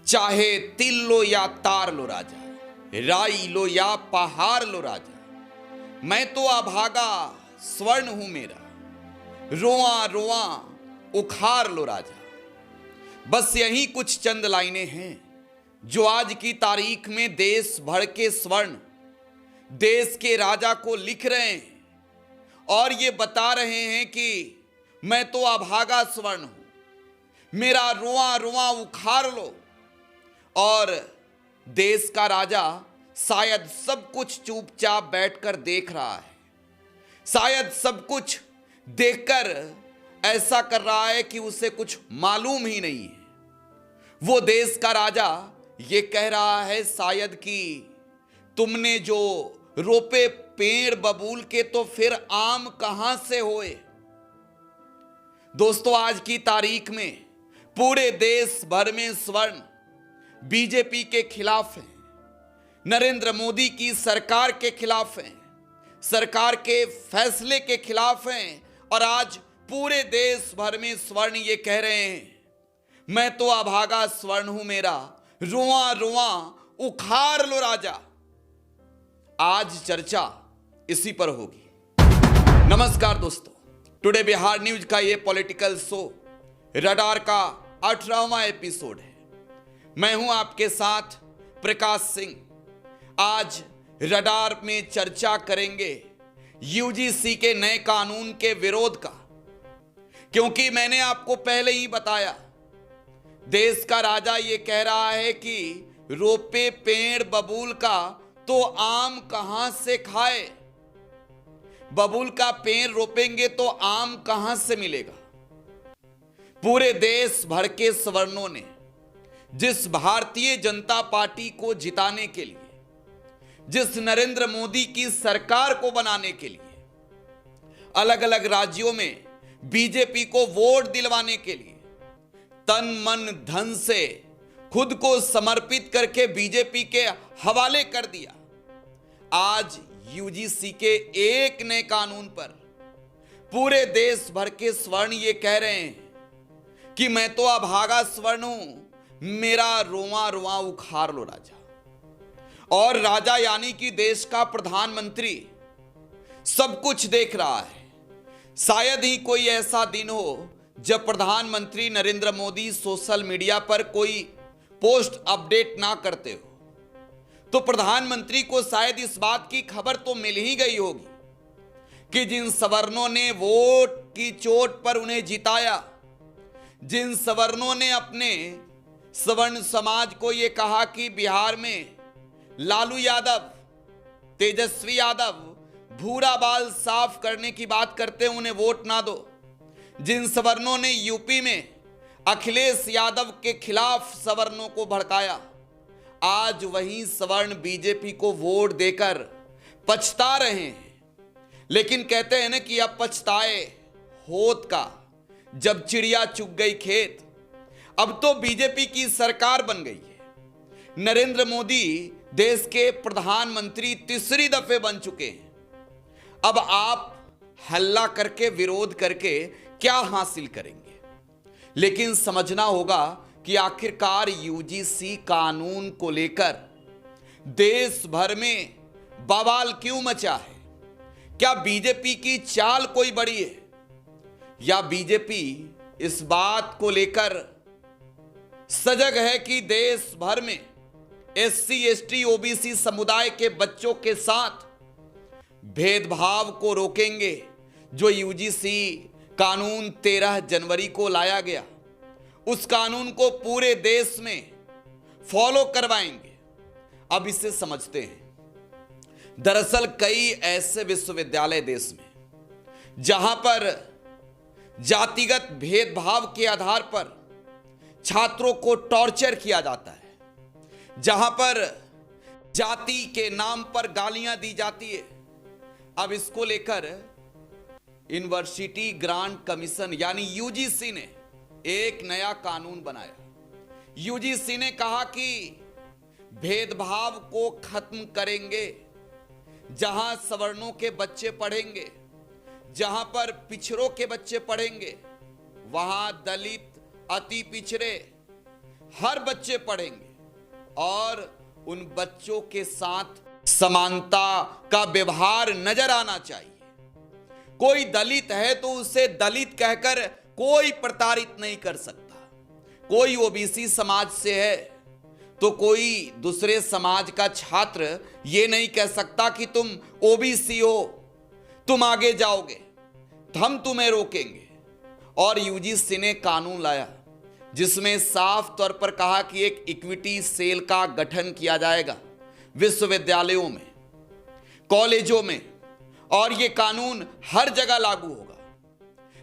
चाहे तिल लो या तार लो राजा, राई लो या पहाड़ लो राजा, मैं तो अभागा स्वर्ण हूं मेरा, रोआ रोआ उखाड़ लो राजा। बस यही कुछ चंद लाइनें हैं जो आज की तारीख में देश भर के स्वर्ण देश के राजा को लिख रहे हैं और ये बता रहे हैं कि मैं तो अभागा स्वर्ण हूं, मेरा रोआ रोआ उखाड़ लो। और देश का राजा शायद सब कुछ चुपचाप बैठकर देख रहा है, शायद सब कुछ देखकर ऐसा कर रहा है कि उसे कुछ मालूम ही नहीं है। वो देश का राजा ये कह रहा है शायद कि तुमने जो रोपे पेड़ बबूल के तो फिर आम कहां से होए। दोस्तों, आज की तारीख में पूरे देश भर में स्वर्ण बीजेपी के खिलाफ है, नरेंद्र मोदी की सरकार के खिलाफ है, सरकार के फैसले के खिलाफ हैं। और आज पूरे देश भर में स्वर्ण ये कह रहे हैं मैं तो अभागा स्वर्ण हूं मेरा, रुआ रुआ उखाड़ लो राजा। आज चर्चा इसी पर होगी। नमस्कार दोस्तों, टुडे बिहार न्यूज का ये पॉलिटिकल शो रडार का 18वां एपिसोड है। मैं हूं आपके साथ प्रकाश सिंह। आज रडार में चर्चा करेंगे यूजीसी के नए कानून के विरोध का, क्योंकि मैंने आपको पहले ही बताया देश का राजा ये कह रहा है कि रोपे पेड़ बबूल का तो आम कहां से खाए। बबूल का पेड़ रोपेंगे तो आम कहां से मिलेगा। पूरे देश भर के सवर्णों ने जिस भारतीय जनता पार्टी को जिताने के लिए, जिस नरेंद्र मोदी की सरकार को बनाने के लिए, अलग अलग राज्यों में बीजेपी को वोट दिलवाने के लिए तन मन धन से खुद को समर्पित करके बीजेपी के हवाले कर दिया, आज यूजीसी के एक नए कानून पर पूरे देश भर के स्वर्ण ये कह रहे हैं कि मैं तो अभागा स्वर्ण हूं, मेरा रोआ रोआ उखाड़ लो राजा। और राजा यानी कि देश का प्रधानमंत्री सब कुछ देख रहा है। शायद ही कोई ऐसा दिन हो जब प्रधानमंत्री नरेंद्र मोदी सोशल मीडिया पर कोई पोस्ट अपडेट ना करते हो, तो प्रधानमंत्री को शायद इस बात की खबर तो मिल ही गई होगी कि जिन सवर्णों ने वोट की चोट पर उन्हें जिताया, जिन सवर्णों ने अपने सवर्ण समाज को यह कहा कि बिहार में लालू यादव, तेजस्वी यादव भूरा बाल साफ करने की बात करते हैं, उन्हें वोट ना दो, जिन सवर्णों ने यूपी में अखिलेश यादव के खिलाफ सवर्णों को भड़काया, आज वही सवर्ण बीजेपी को वोट देकर पछता रहे हैं। लेकिन कहते हैं ना कि अब पछताए होत का, जब चिड़िया चुग गई खेत। अब तो बीजेपी की सरकार बन गई है। नरेंद्र मोदी देश के प्रधानमंत्री तीसरी दफे बन चुके हैं। अब आप हल्ला करके, विरोध करके क्या हासिल करेंगे। लेकिन समझना होगा कि आखिरकार यूजीसी कानून को लेकर देश भर में बवाल क्यों मचा है। क्या बीजेपी की चाल कोई बड़ी है, या बीजेपी इस बात को लेकर सजग है कि देश भर में एससी एसटी ओबीसी समुदाय के बच्चों के साथ भेदभाव को रोकेंगे। जो यूजीसी कानून 13 जनवरी को लाया गया, उस कानून को पूरे देश में फॉलो करवाएंगे। अब इसे समझते हैं। दरअसल कई ऐसे विश्वविद्यालय देश में जहां पर जातिगत भेदभाव के आधार पर छात्रों को टॉर्चर किया जाता है, जहां पर जाति के नाम पर गालियां दी जाती है। अब इसको लेकर यूनिवर्सिटी ग्रांट कमीशन यानी यूजीसी ने एक नया कानून बनाया। यूजीसी ने कहा कि भेदभाव को खत्म करेंगे। जहां सवर्णों के बच्चे पढ़ेंगे, जहां पर पिछड़ों के बच्चे पढ़ेंगे, वहां दलित, अति पिछड़े, हर बच्चे पढ़ेंगे और उन बच्चों के साथ समानता का व्यवहार नजर आना चाहिए। कोई दलित है तो उसे दलित कहकर कोई प्रताड़ित नहीं कर सकता। कोई ओबीसी समाज से है तो कोई दूसरे समाज का छात्र यह नहीं कह सकता कि तुम ओबीसी हो, तुम आगे जाओगे, हम तुम्हें रोकेंगे। और यूजीसी ने कानून लाया जिसमें साफ तौर पर कहा कि एक इक्विटी सेल का गठन किया जाएगा विश्वविद्यालयों में, कॉलेजों में, और यह कानून हर जगह लागू होगा।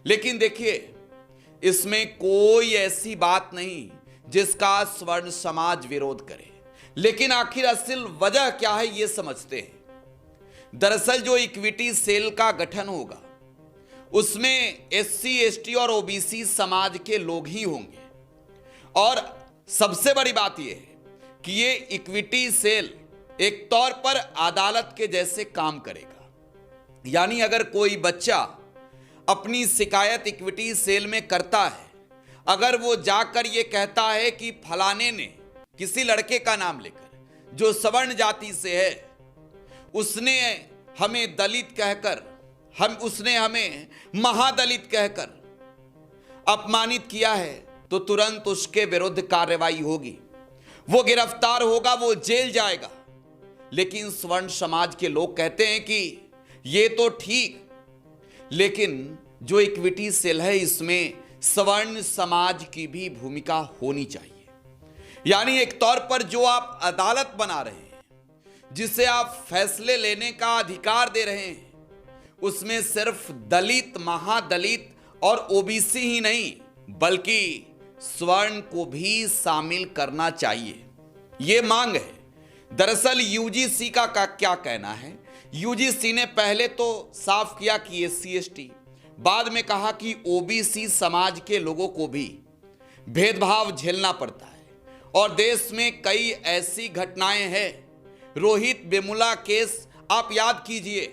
लेकिन देखिए, इसमें कोई ऐसी बात नहीं जिसका स्वर्ण समाज विरोध करे। लेकिन आखिर असल वजह क्या है यह समझते हैं। दरअसल जो इक्विटी सेल का गठन होगा उसमें एससी, एसटी और ओबीसी समाज के लोग ही होंगे। और सबसे बड़ी बात यह है कि यह इक्विटी सेल एक तौर पर अदालत के जैसे काम करेगा। यानी अगर कोई बच्चा अपनी शिकायत इक्विटी सेल में करता है, अगर वो जाकर ये कहता है कि फलाने ने, किसी लड़के का नाम लेकर जो सवर्ण जाति से है, उसने हमें दलित कहकर, उसने हमें महादलित कहकर अपमानित किया है, तो तुरंत उसके विरुद्ध कार्रवाई होगी, वो गिरफ्तार होगा, वो जेल जाएगा। लेकिन स्वर्ण समाज के लोग कहते हैं कि ये तो ठीक, लेकिन जो इक्विटी सेल है इसमें स्वर्ण समाज की भी भूमिका होनी चाहिए। यानी एक तौर पर जो आप अदालत बना रहे हैं, जिसे आप फैसले लेने का अधिकार दे रहे हैं, उसमें सिर्फ दलित, महादलित और ओबीसी ही नहीं बल्कि स्वर्ण को भी शामिल करना चाहिए, यह मांग है। दरअसल यूजीसी का क्या कहना है? यूजीसी ने पहले तो साफ किया कि एससी, एसटी, बाद में कहा कि ओबीसी समाज के लोगों को भी भेदभाव झेलना पड़ता है। और देश में कई ऐसी घटनाएं हैं, रोहित वेमुला केस आप याद कीजिए,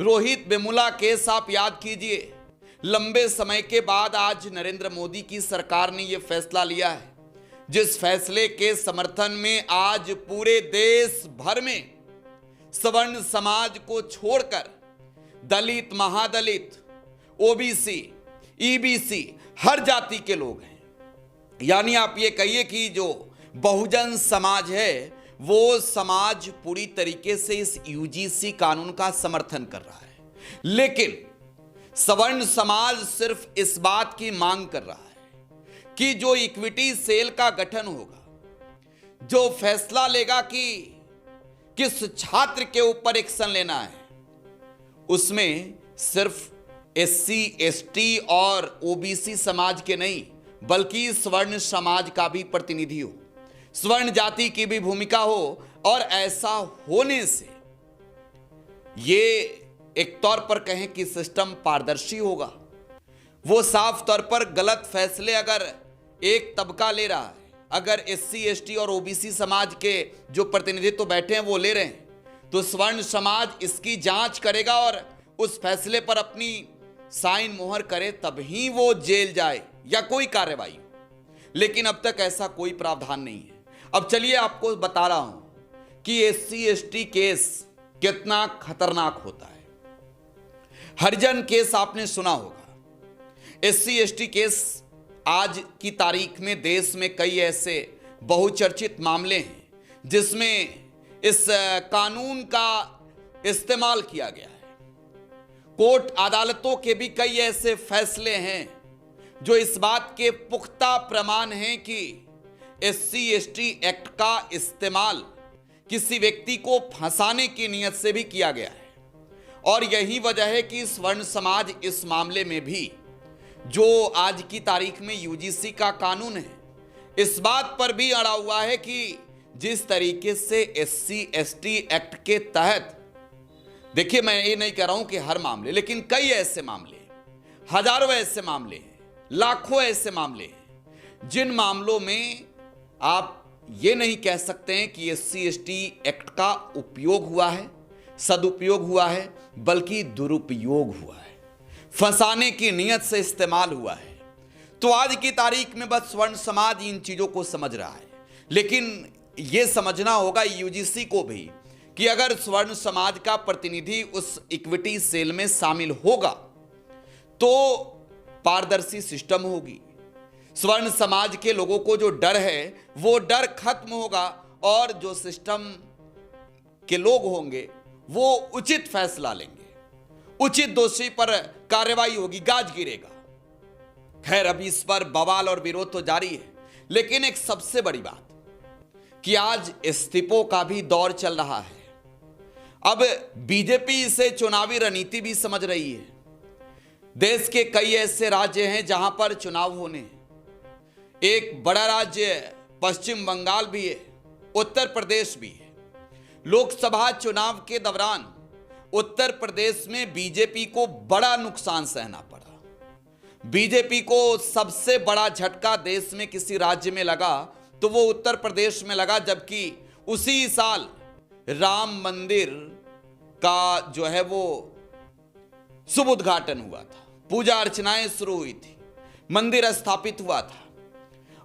रोहित वेमुला केस आप याद कीजिए। लंबे समय के बाद आज नरेंद्र मोदी की सरकार ने यह फैसला लिया है, जिस फैसले के समर्थन में आज पूरे देश भर में सवर्ण समाज को छोड़कर दलित, महादलित, ओबीसी, ईबीसी हर जाति के लोग हैं। यानी आप ये कहिए कि जो बहुजन समाज है वो समाज पूरी तरीके से इस यूजीसी कानून का समर्थन कर रहा है। लेकिन सवर्ण समाज सिर्फ इस बात की मांग कर रहा है कि जो इक्विटी सेल का गठन होगा, जो फैसला लेगा कि किस छात्र के ऊपर एक्शन लेना है, उसमें सिर्फ एससी, एसटी और ओबीसी समाज के नहीं बल्कि स्वर्ण समाज का भी प्रतिनिधि हो, स्वर्ण जाति की भी भूमिका हो। और ऐसा होने से ये एक तौर पर कहें कि सिस्टम पारदर्शी होगा। वो साफ तौर पर गलत फैसले अगर एक तबका ले रहा है, अगर एससी, एसटी और ओबीसी समाज के जो प्रतिनिधित्व बैठे हैं वो ले रहे हैं, तो स्वर्ण समाज इसकी जांच करेगा और उस फैसले पर अपनी साइन मोहर करे, तभी वो जेल जाए या कोई कार्रवाई हो। लेकिन अब तक ऐसा कोई प्रावधान नहीं है। अब चलिए आपको बता रहा हूं कि एससी, एसटी केस कितना खतरनाक होता है। हरिजन केस आपने सुना होगा। एससी, एसटी केस आज की तारीख में देश में कई ऐसे बहुचर्चित मामले हैं जिसमें इस कानून का इस्तेमाल किया गया है। कोर्ट अदालतों के भी कई ऐसे फैसले हैं जो इस बात के पुख्ता प्रमाण हैं कि एससी, एसटी एक्ट का इस्तेमाल किसी व्यक्ति को फंसाने की नीयत से भी किया गया है। और यही वजह है कि स्वर्ण समाज इस मामले में भी, जो आज की तारीख में यूजीसी का कानून है, इस बात पर भी अड़ा हुआ है कि जिस तरीके से एससी, एसटी एक्ट के तहत, देखिए मैं ये नहीं कह रहा हूं कि हर मामले, लेकिन कई ऐसे मामले, हजारों ऐसे मामले हैं, लाखों ऐसे मामले हैं जिन मामलों में आप ये नहीं कह सकते हैं कि एससी, एसटी एक्ट का उपयोग हुआ है, सदुपयोग हुआ है, बल्कि दुरुपयोग हुआ है, फंसाने की नीयत से इस्तेमाल हुआ है। तो आज की तारीख में बस स्वर्ण समाज इन चीजों को समझ रहा है, लेकिन यह समझना होगा यूजीसी को भी कि अगर स्वर्ण समाज का प्रतिनिधि उस इक्विटी सेल में शामिल होगा तो पारदर्शी सिस्टम होगी। स्वर्ण समाज के लोगों को जो डर है वो डर खत्म होगा और जो सिस्टम के लोग होंगे वो उचित फैसला लेंगे, उचित दोषी पर कार्रवाई होगी, गाज गिरेगा। खैर, अभी इस पर बवाल और विरोध तो जारी है, लेकिन एक सबसे बड़ी बात कि आज इस्तीफों का भी दौर चल रहा है। अब बीजेपी इसे चुनावी रणनीति भी समझ रही है। देश के कई ऐसे राज्य हैं जहां पर चुनाव होने हैं। एक बड़ा राज्य पश्चिम बंगाल भी है, उत्तर प्रदेश भी है। लोकसभा चुनाव के दौरान उत्तर प्रदेश में बीजेपी को बड़ा नुकसान सहना पड़ा। बीजेपी को सबसे बड़ा झटका देश में किसी राज्य में लगा तो वो उत्तर प्रदेश में लगा, जबकि उसी साल राम मंदिर का जो है वो शुभ उद्घाटन हुआ था, पूजा अर्चनाएं शुरू हुई थी, मंदिर स्थापित हुआ था।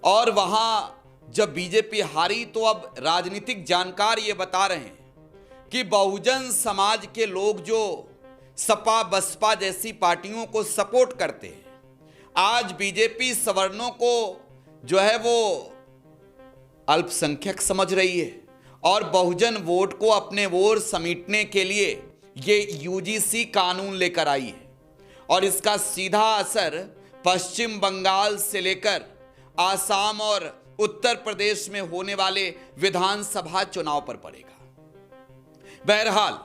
और वहां जब बीजेपी हारी तो अब राजनीतिक जानकार ये बता रहे हैं कि बहुजन समाज के लोग जो सपा बसपा जैसी पार्टियों को सपोर्ट करते हैं, आज बीजेपी सवर्णों को जो है वो अल्पसंख्यक समझ रही है और बहुजन वोट को अपने ओर समेटने के लिए ये यूजीसी कानून लेकर आई है। और इसका सीधा असर पश्चिम बंगाल से लेकर आसाम और उत्तर प्रदेश में होने वाले विधानसभा चुनाव पर पड़ेगा। बहरहाल,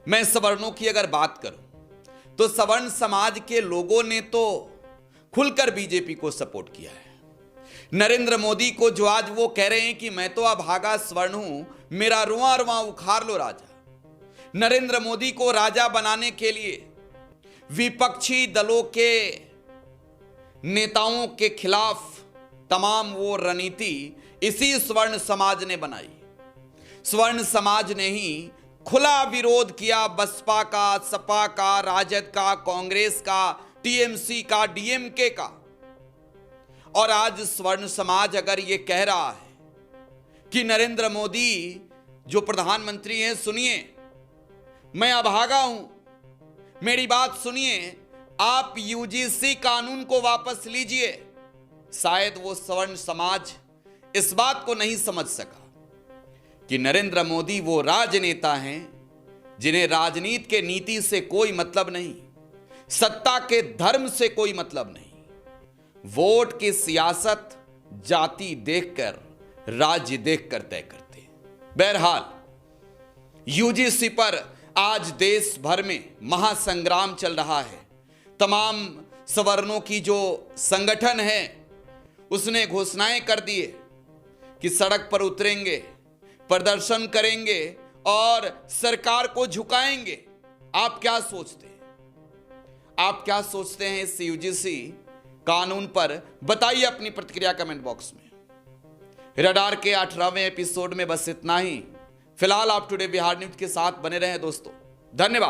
मैं सवर्णों की अगर बात करूं तो सवर्ण समाज के लोगों ने तो खुलकर बीजेपी को सपोर्ट किया है। नरेंद्र मोदी को जो आज वो कह रहे हैं कि मैं तो अभागा स्वर्ण हूं, मेरा रुआं रुआं उखाड़ लो राजा। नरेंद्र मोदी को राजा बनाने के लिए विपक्षी दलों के नेताओं के खिलाफ तमाम वो रणनीति इसी स्वर्ण समाज ने बनाई। स्वर्ण समाज ने ही खुला विरोध किया बसपा का, सपा का, राजद का, कांग्रेस का, टीएमसी का, डीएमके का। और आज स्वर्ण समाज अगर ये कह रहा है कि नरेंद्र मोदी जो प्रधानमंत्री हैं, सुनिए मैं अभागा हूं, मेरी बात सुनिए, आप यूजीसी कानून को वापस लीजिए। शायद वो स्वर्ण समाज इस बात को नहीं समझ सका कि नरेंद्र मोदी वो राजनेता हैं जिन्हें राजनीति के नीति से कोई मतलब नहीं, सत्ता के धर्म से कोई मतलब नहीं। वोट की सियासत जाति देखकर, राज्य देखकर तय करते हैं। बहरहाल, यूजीसी पर आज देश भर में महासंग्राम चल रहा है। तमाम सवर्णों की जो संगठन है उसने घोषणाएं कर दी है कि सड़क पर उतरेंगे, प्रदर्शन करेंगे और सरकार को झुकाएंगे। आप क्या सोचते हैं? आप क्या सोचते हैं इस यूजीसी कानून पर? बताइए अपनी प्रतिक्रिया कमेंट बॉक्स में। रडार के 18वें एपिसोड में बस इतना ही। फिलहाल आप टुडे बिहार न्यूज के साथ बने रहें दोस्तों। धन्यवाद।